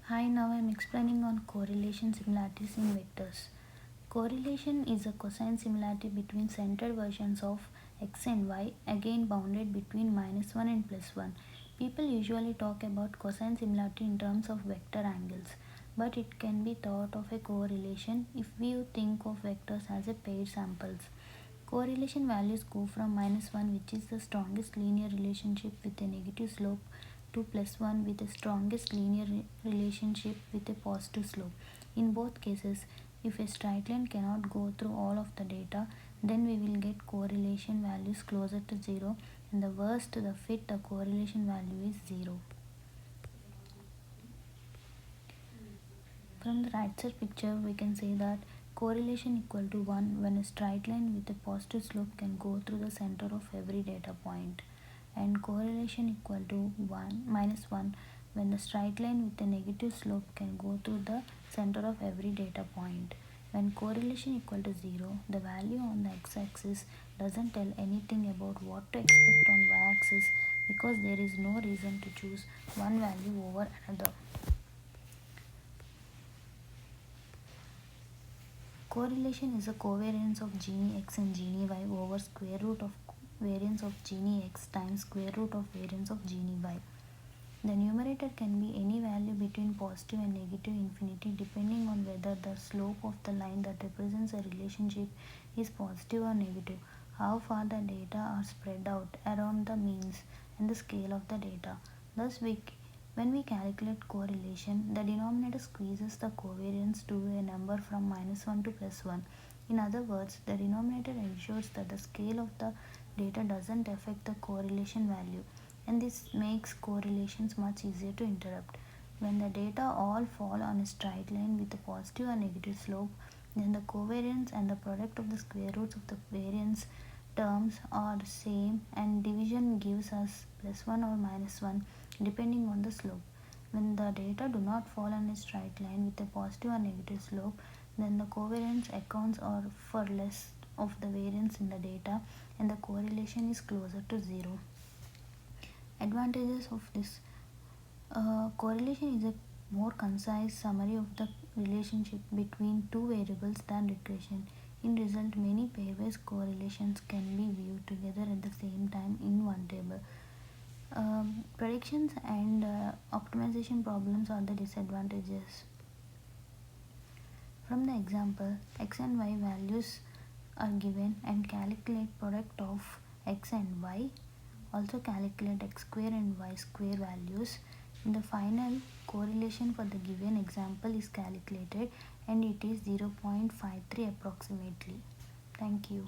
Hi, now I'm explaining on correlation similarities in vectors. Correlation is a cosine similarity between centered versions of x and y, again bounded between -1 and +1. People usually talk about cosine similarity in terms of vector angles, but it can be thought of a correlation if we think of vectors as a paired samples. Correlation values go from -1, which is the strongest linear relationship with a negative slope, to +1 with the strongest linear relationship with a positive slope. In both cases, if a straight line cannot go through all of the data, then we will get correlation values closer to 0, and the worst the fit the correlation value is 0. From the right side picture, we can say that correlation equal to 1 when a straight line with a positive slope can go through the center of every data point, and correlation equal to 1 minus 1 when the straight line with a negative slope can go through the center of every data point. When correlation equal to 0, the value on the x-axis doesn't tell anything about what to expect on y-axis, because there is no reason to choose one value over another. Correlation is a covariance of Gini x and Gini y over square root of variance of Gini x times square root of variance of Gini y. The numerator can be any value between positive and negative infinity, depending on whether the slope of the line that represents a relationship is positive or negative, how far the data are spread out around the means, and the scale of the data. Thus, when we calculate correlation, the denominator squeezes the covariance to a number from -1 to +1. In other words, the denominator ensures that the scale of the data doesn't affect the correlation value, and this makes correlations much easier to interrupt. When the data all fall on a straight line with a positive or negative slope, then the covariance and the product of the square roots of the variance terms are the same, and division gives us +1 or -1 depending on the slope. When the data do not fall on a straight line with a positive or negative slope, then the covariance accounts for less of the variance in the data, and the correlation is closer to 0. Advantages of this correlation is a more concise summary of the relationship between two variables than regression. In result, many pairwise correlations can be viewed together at the same time in one table. Predictions and optimization problems are the disadvantages. From the example, x and y values are given, and calculate product of x and y. Also calculate x square and y square values. In the final, correlation for the given example is calculated, and it is 0.53 approximately. Thank you.